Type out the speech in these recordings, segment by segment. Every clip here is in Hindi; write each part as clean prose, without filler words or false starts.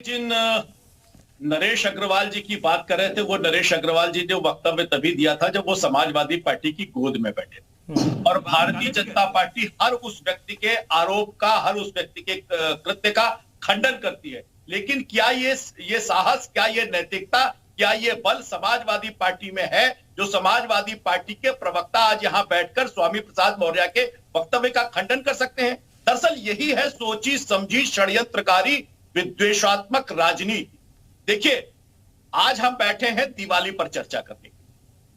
जिन नरेश अग्रवाल जी की बात कर रहे थे, वो नरेश अग्रवाल जी ने वक्तव्य तभी दिया था जब वो समाजवादी पार्टी की गोद में बैठे और भारतीय जनता पार्टी हर उस व्यक्ति के आरोप का, हर उस व्यक्ति के कृत्य का खंडन करती है। लेकिन क्या ये साहस, क्या ये नैतिकता, क्या ये बल समाजवादी पार्टी में है जो समाजवादी पार्टी के प्रवक्ता आज यहां बैठकर स्वामी प्रसाद मौर्य के वक्तव्य का खंडन कर सकते हैं? दरअसल यही है सोची समझी षड्यंत्रकारी विद्वेषात्मक राजनीति। देखिए, आज हम बैठे हैं दिवाली पर चर्चा करने।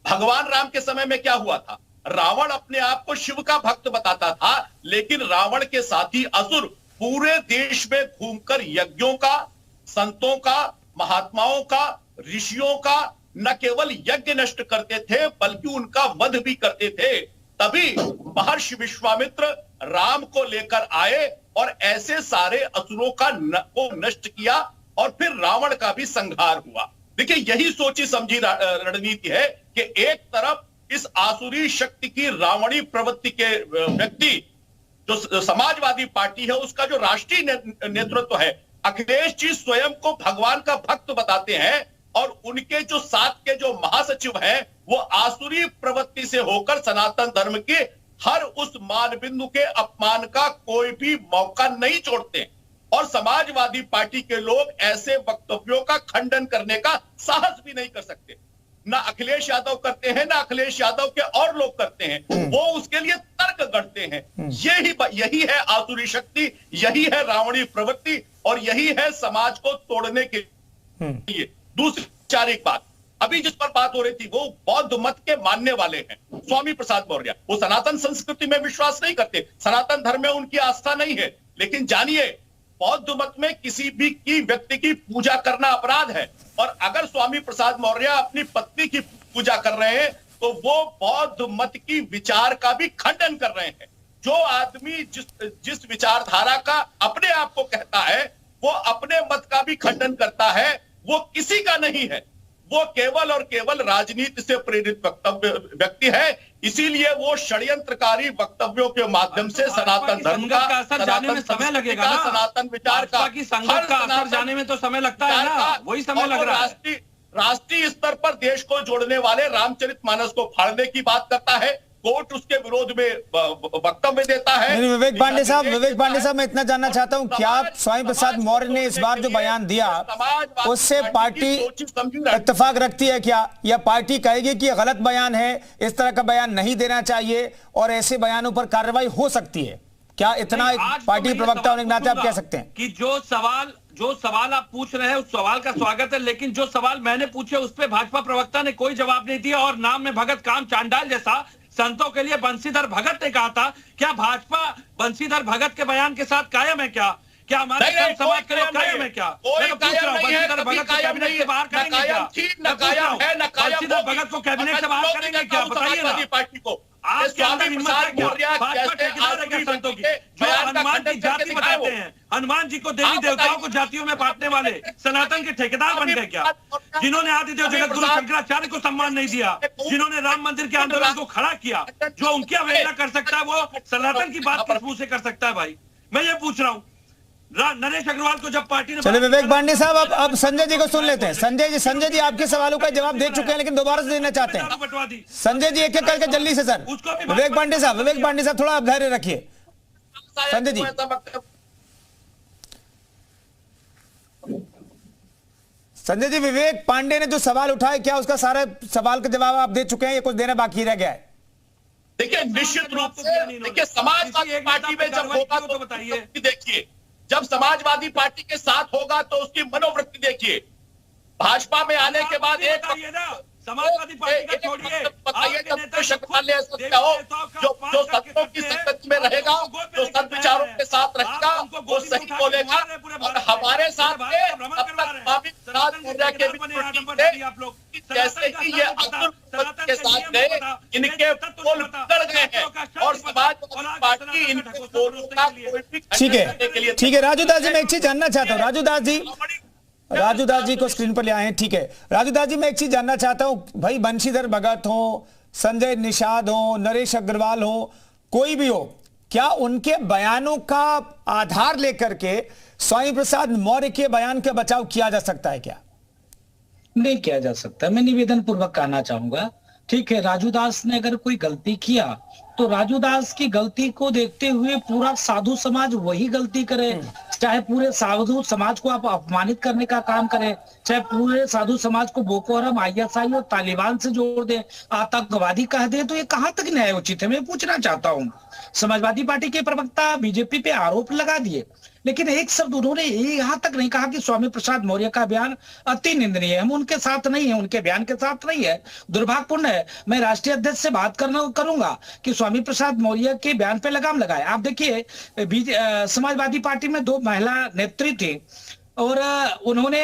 भगवान राम के समय में क्या हुआ था? रावण अपने आप को शिव का भक्त बताता था, लेकिन रावण के साथी असुर पूरे देश में घूमकर यज्ञों का, संतों का, महात्माओं का, ऋषियों का न केवल यज्ञ नष्ट करते थे बल्कि उनका वध भी करते थे। तभी महर्षि विश्वामित्र राम को लेकर आए और ऐसे सारे असुरों को नष्ट किया और फिर रावण का भी संहार हुआ। देखिए, यही सोची समझी रणनीति है कि एक तरफ इस आसुरी शक्ति की रावणी प्रवृत्ति के व्यक्ति जो समाजवादी पार्टी है, उसका जो राष्ट्रीय नेतृत्व है, अखिलेश जी स्वयं को भगवान का भक्त बताते हैं और उनके जो साथ के जो महासचिव हैं वो आसुरी प्रवृत्ति से होकर सनातन धर्म के हर उस मान बिंदु के अपमान का कोई भी मौका नहीं छोड़ते और समाजवादी पार्टी के लोग ऐसे वक्तव्यों का खंडन करने का साहस भी नहीं कर सकते। ना अखिलेश यादव करते हैं, ना अखिलेश यादव के और लोग करते हैं। वो उसके लिए तर्क गढ़ते हैं। यही है आसुरी शक्ति, यही है रावणी प्रवृत्ति और यही है समाज को तोड़ने के लिए। दूसरी चारिक बात, अभी जिस पर बात हो रही थी, वो बौद्ध मत के मानने वाले हैं स्वामी प्रसाद मौर्य। वो सनातन संस्कृति में विश्वास नहीं करते, सनातन धर्म में उनकी आस्था नहीं है। लेकिन जानिए, बौद्ध मत में किसी भी व्यक्ति की पूजा करना अपराध है और अगर स्वामी प्रसाद मौर्य अपनी पत्नी की पूजा कर रहे हैं तो वो बौद्ध मत की विचार का भी खंडन कर रहे हैं। जो आदमी जिस विचारधारा का अपने आप को कहता है, वो अपने मत का भी खंडन करता है, वो किसी का नहीं है। वो केवल और केवल राजनीति से प्रेरित व्यक्ति है। इसीलिए वो षड्यंत्रकारी वक्तव्यों के माध्यम से सनातन धर्म का असर जाने में समय लगेगा ना, सनातन विचार का संगत का असर जाने में तो समय लगता है ना, वही समय लग रहा है। राष्ट्रीय स्तर पर देश को जोड़ने वाले रामचरितमानस को फाड़ने की बात करता है, कोर्ट उसके विरोध में वक्तव्य देता है। विवेक पांडे साहब, मैं इतना जानना चाहता हूं, क्या स्वामी प्रसाद मौर्य ने इस बार जो बयान दिया उससे पार्टी इत्तेफाक रखती है क्या, या पार्टी कहेगी कि गलत बयान है, इस तरह का बयान नहीं देना चाहिए और ऐसे बयानों पर कार्रवाई हो सकती है? क्या इतना पार्टी प्रवक्ता होने के नाते आप कह सकते हैं कि जो सवाल आप पूछ रहे हैं उस सवाल का स्वागत है, लेकिन जो सवाल मैंने पूछे उस पर भाजपा प्रवक्ता ने कोई जवाब नहीं दिया और नाम में भगत काम चांडाल जैसा संतों के लिए बंशीधर भगत ने कहा था। क्या भाजपा बंशीधर भगत के बयन के साथ कायम है? क्या हमारे समाज के लोग कायम है? क्या मैं पूछ रहा हूँ, बंशीधर भगत को कैबिनेट से बाहर करेंगे क्या? बंशीधर भगत को कैबिनेट से बाहर करेंगे क्या? बताइए ना पार्टी को। आज के अंदर हिम्मत है क्या? भाजपा ठेकेदार है क्या संतों की? जो हनुमान की जाति बताते हैं, हनुमान जी को देवी देवताओं को जातियों में बांटने वाले सनातन के ठेकेदार बन गए क्या? जिन्होंने आदिदेव जगत गुरु शंकराचार्य को सम्मान नहीं दिया, जिन्होंने राम मंदिर के आंदोलन को खड़ा किया, जो उनकी अवहेलना कर सकता है वो सनातन की बात किस मुंह से कर सकता है? भाई मैं ये पूछ रहा हूँ, नरेश अग्रवाल को जब पार्टी ने। चलिए विवेक पांडे साहब, अब संजय जी को सुन लेते हैं। संजय जी आपके सवालों का जवाब दे चुके हैं लेकिन दोबारा से देना चाहते हैं। संजय जी एक एक करके जल्दी से सर। विवेक पांडे साहब थोड़ा आप धैर्य रखिए। संजय जी, विवेक पांडे ने जो सवाल उठाए, क्या उसका सारा सवाल का जवाब आप दे चुके हैं या कुछ देना बाकी रह गया है? देखिए, निश्चित रूप से देखिए, समाजवादी पार्टी में जब होगा तो बताइए, देखिए जब समाजवादी पार्टी के साथ होगा तो उसकी मनोवृत्ति देखिए। भाजपा में आने के बाद एक समाजवादी पार्टी का छोड़िए, बताइए तब शक्तिशाली ऐसा हो जो सत्यों की संगति में रहेगा, जो सद विचारों के साथ रहेगा, वो सही बोलेगा। और हमारे साथ जैसे कि ये के साथ गए, इनके पोल बिगड़ गए हैं और समाजवादी पार्टी इनके पोलों का ठीक है। राजू दास जी, मैं एक चीज जानना चाहता हूँ। राजू दास जी को स्क्रीन पर ले आए हैं। ठीक है राजू दास जी, मैं एक चीज जानना चाहता हूं भाई, बंशीधर भगत हो, संजय निषाद हो, नरेश अग्रवाल हो, कोई भी हो, क्या उनके बयानों का आधार लेकर के स्वामी प्रसाद मौर्य के बयान का बचाव किया जा सकता है क्या? नहीं किया जा सकता। मैं निवेदन पूर्वक कहना चाहूंगा, ठीक है, राजू दास ने अगर कोई गलती किया तो राजू दास की गलती को देखते हुए पूरा साधु समाज वही गलती करे, चाहे पूरे साधु समाज को आप अपमानित करने का काम करें, चाहे पूरे साधु समाज को बोको हराम, ISI और तालिबान से जोड़ दे, आतंकवादी कह दे, तो ये कहां तक न्याय उचित है? मैं पूछना चाहता हूं। समाजवादी पार्टी के प्रवक्ता बीजेपी पे आरोप लगा दिए, लेकिन एक शब्द उन्होंने यहां तक नहीं कहा कि स्वामी प्रसाद मौर्य का बयान अति निंदनीय है, हम उनके साथ नहीं है, उनके बयान के साथ नहीं है, दुर्भाग्यपूर्ण है। मैं राष्ट्रीय अध्यक्ष से बात करूंगा कि स्वामी प्रसाद मौर्य के बयान पे लगाम लगाए। आप देखिए, समाजवादी पार्टी में 2 महिला नेत्री थी और उन्होंने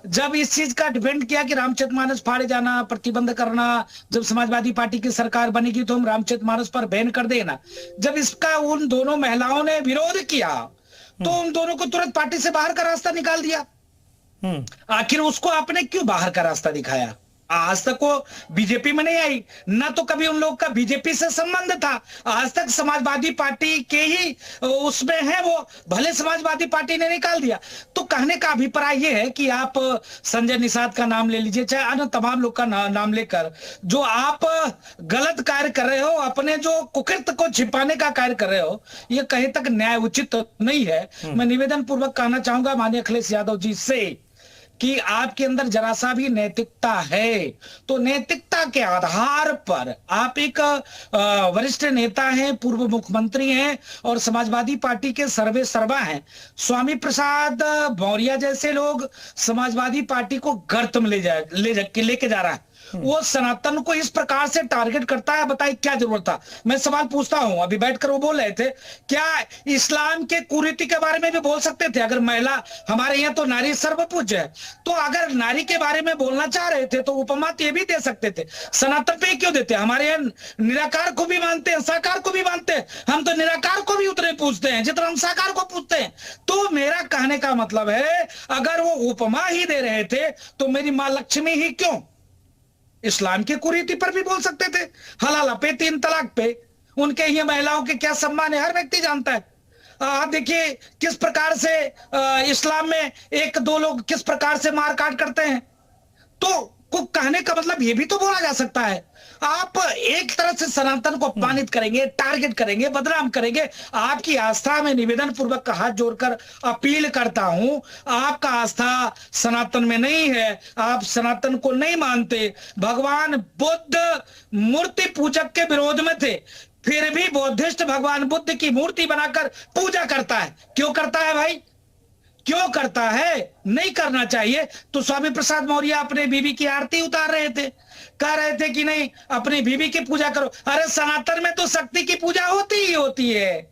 जब इस चीज का डिफेंड किया कि रामचरितमानस फाड़े जाना, प्रतिबंध करना, जब समाजवादी पार्टी की सरकार बनेगी तो हम रामचरितमानस पर बैन कर देना, जब इसका उन दोनों महिलाओं ने विरोध किया तो उन दोनों को तुरंत पार्टी से बाहर का रास्ता निकाल दिया। आखिर उसको आपने क्यों बाहर का रास्ता दिखाया? आज तक वो बीजेपी में नहीं आई, ना तो कभी उन लोग का बीजेपी से संबंध था, आज तक समाजवादी पार्टी के ही उसमें है वो, भले समाजवादी पार्टी ने निकाल दिया। तो कहने का अभिप्राय ये है कि आप संजय निषाद का नाम ले लीजिए, चाहे अन्य तमाम लोग का नाम लेकर जो आप गलत कार्य कर रहे हो, अपने जो कुकृत्य को छिपाने का कार्य कर रहे हो, ये कहीं तक न्याय उचित नहीं है। मैं निवेदन पूर्वक कहना चाहूंगा माननीय अखिलेश यादव जी से कि आपके अंदर जरा सा भी नैतिकता है तो नैतिकता के आधार पर आप एक वरिष्ठ नेता हैं, पूर्व मुख्यमंत्री हैं और समाजवादी पार्टी के सर्वे सर्वा हैं। स्वामी प्रसाद मौर्य जैसे लोग समाजवादी पार्टी को गर्त में लेके जा रहा है, वो सनातन को इस प्रकार से टारगेट करता है। बताइए क्या जरूरत था? मैं सवाल पूछता हूं, अभी बैठकर वो बोल रहे थे, क्या इस्लाम के कुरीति के बारे में भी बोल सकते थे? अगर महिला, हमारे यहाँ तो नारी सर्वपूज्य है, तो अगर नारी के बारे में बोलना चाह रहे थे तो उपमा ये भी दे सकते थे। सनातन पे क्यों देते? हमारे यहाँ निराकार को भी मानते हैं, साकार को भी मानते हैं, हम तो निराकार को भी उतने पूछते हैं जितना हम साकार को पूछते हैं। तो मेरा कहने का मतलब है, अगर वो उपमा ही दे रहे थे तो मेरी मां लक्ष्मी ही क्यों इस्लाम की कुरीति पर भी बोल सकते थे। हलाला पे, 3 तलाक पे उनके ही महिलाओं के क्या सम्मान है, हर व्यक्ति जानता है। आप देखिए किस प्रकार से इस्लाम में 1-2 लोग किस प्रकार से मार काट करते हैं। तो कहने का मतलब ये भी तो बोला जा सकता है, आप एक तरह से सनातन को अपमानित करेंगे, टारगेट करेंगे, बदनाम करेंगे। आपकी आस्था में निवेदन पूर्वक हाथ जोड़कर अपील करता हूं, आपका आस्था सनातन में नहीं है, आप सनातन को नहीं मानते। भगवान बुद्ध मूर्ति पूजक के विरोध में थे, फिर भी बौद्धिस्ट भगवान बुद्ध की मूर्ति बनाकर पूजा करता है। क्यों करता है भाई? क्यों करता है? नहीं करना चाहिए। तो स्वामी प्रसाद मौर्य अपने बीबी की आरती उतार रहे थे, कह रहे थे कि नहीं अपनी बीबी की पूजा करो। अरे सनातन में तो शक्ति की पूजा होती ही होती है,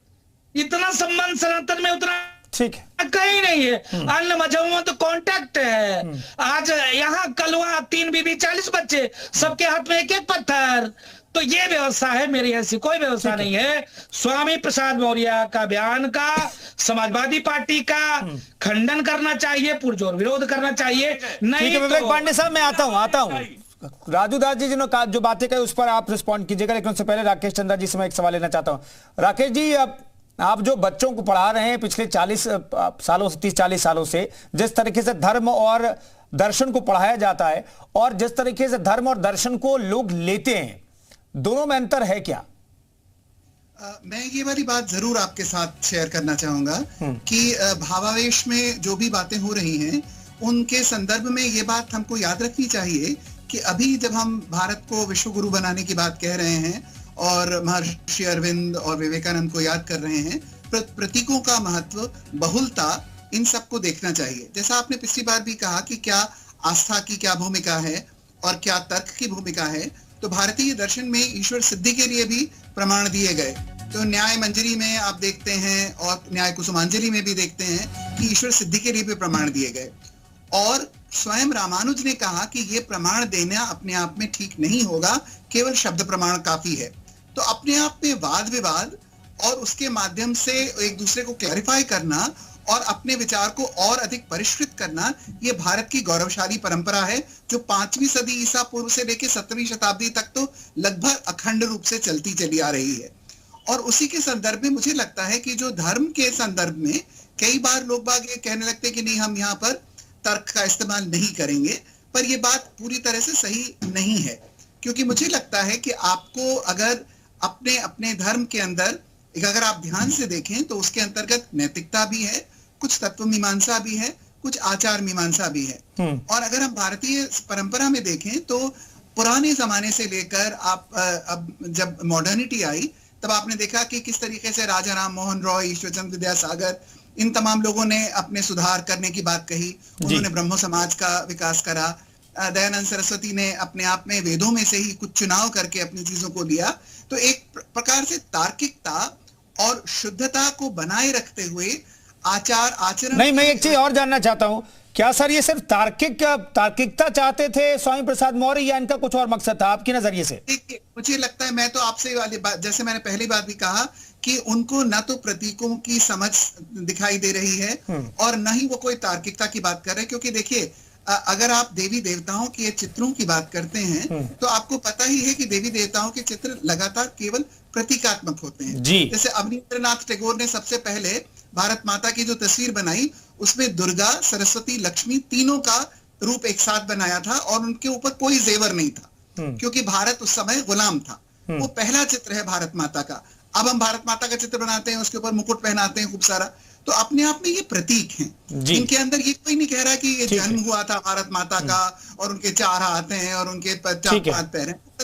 इतना सम्मान सनातन में उतना ठीक है कहीं नहीं है। अन्य मजहबों में तो कांटेक्ट है। आज यहाँ कल वहां 3 बीबी 40 बच्चे, सबके हाथ में 1-1 पत्थर। तो ये व्यवस्था है, मेरी ऐसी कोई व्यवस्था नहीं है। स्वामी प्रसाद मौर्य का बयान का समाजवादी पार्टी का खंडन करना चाहिए, पुरजोर विरोध करना चाहिए। नहीं तो विवेक पांडे साहब, मैं आता हूं। राजू दास जी जिन्होंने जो बातें कही उस पर आप रिस्पॉन्ड कीजिएगा, लेकिन उससे पहले राकेश चंद्रा जी से मैं एक सवाल लेना चाहता हूं। राकेश जी, आप जो बच्चों को पढ़ा रहे हैं पिछले 40 सालों से, 30-40 सालों से, जिस तरीके से धर्म और दर्शन को पढ़ाया जाता है और जिस तरीके से धर्म और दर्शन को लोग लेते हैं, दोनों में अंतर है क्या? मैं ये वाली बात जरूर आपके साथ शेयर करना चाहूंगा कि भावावेश में जो भी बातें हो रही हैं उनके संदर्भ में ये बात हमको याद रखनी चाहिए कि अभी जब हम भारत को विश्व गुरु बनाने की बात कह रहे हैं और महर्षि अरविंद और विवेकानंद को याद कर रहे हैं, प्रतीकों का महत्व, बहुलता, इन सबको देखना चाहिए। जैसा आपने पिछली बार भी कहा कि क्या आस्था की क्या भूमिका है और क्या तर्क की भूमिका है, तो भारतीय दर्शन में ईश्वर सिद्धि के लिए भी प्रमाण दिए गए। तो न्याय मंजरी में आप देखते हैं और न्याय कुसुमांजलि में भी देखते हैं कि ईश्वर सिद्धि के लिए भी प्रमाण दिए गए। और स्वयं रामानुज ने कहा कि ये प्रमाण देना अपने आप में ठीक नहीं होगा, केवल शब्द प्रमाण काफी है। तो अपने आप में वाद विवाद और उसके माध्यम से एक दूसरे को क्लैरिफाई करना और अपने विचार को और अधिक परिष्कृत करना, ये भारत की गौरवशाली परंपरा है जो 5वीं सदी ईसा पूर्व से लेकर 17वीं शताब्दी तक तो लगभग अखंड रूप से चलती चली आ रही है। और उसी के संदर्भ में मुझे लगता है कि जो धर्म के संदर्भ में कई बार लोग बाग ये कहने लगते हैं कि नहीं, हम यहाँ पर तर्क का इस्तेमाल नहीं करेंगे, पर ये बात पूरी तरह से सही नहीं है। क्योंकि मुझे लगता है कि आपको अगर अपने अपने धर्म के अंदर अगर आप ध्यान से देखें तो उसके अंतर्गत नैतिकता भी है, कुछ तत्व मीमांसा भी है, कुछ आचार मीमांसा भी है। और अगर हम भारतीय परंपरा में देखें तो पुराने जमाने से लेकर आप अब जब मॉडर्निटी आई तब आपने देखा कि किस तरीके से राजा राम मोहन रॉय, ईश्वरचंद्र विद्यासागर, इन तमाम लोगों ने अपने सुधार करने की बात कही। उन्होंने ब्रह्मो समाज का विकास करा। दयानंद सरस्वती ने अपने आप में वेदों में से ही कुछ चुनाव करके अपनी चीजों को लिया। तो एक प्रकार से तार्किकता और शुद्धता को बनाए रखते हुए आचार आचरण। नहीं, मैं एक चीज और जानना चाहता हूं, क्या सर ये सिर्फ तार्किकता चाहते थे स्वामी प्रसाद मौर्य, या इनका कुछ और मकसद था आपके नजरिए से? मुझे लगता है, मैं तो आपसे वाली बात, जैसे मैंने पहली बात भी कहा कि उनको न तो प्रतीकों की समझ दिखाई दे रही है और न ही वो कोई तार्किकता की बात कर रहे हैं। क्योंकि देखिए, अगर आप देवी देवताओं के चित्रों की बात करते हैं तो आपको पता ही है कि देवी देवताओं के चित्र लगातार केवल प्रतीकात्मक होते हैं। जैसे अवनींद्रनाथ टैगोर ने सबसे पहले भारत माता की जो तस्वीर बनाई उसमें दुर्गा, सरस्वती, लक्ष्मी तीनों का रूप एक साथ बनाया था और उनके ऊपर कोई जेवर नहीं था, क्योंकि भारत उस समय गुलाम था। वो पहला चित्र है भारत माता का। अब हम भारत माता का चित्र बनाते हैं, उसके ऊपर मुकुट पहनाते हैं खूब सारा, तो अपने आप में ये प्रतीक हैं। इनके अंदर ये कोई नहीं कह रहा कि ये जन्म हुआ था भारत माता का और उनके 4 हाथ हैं और उनके 4-5 पैर हैं।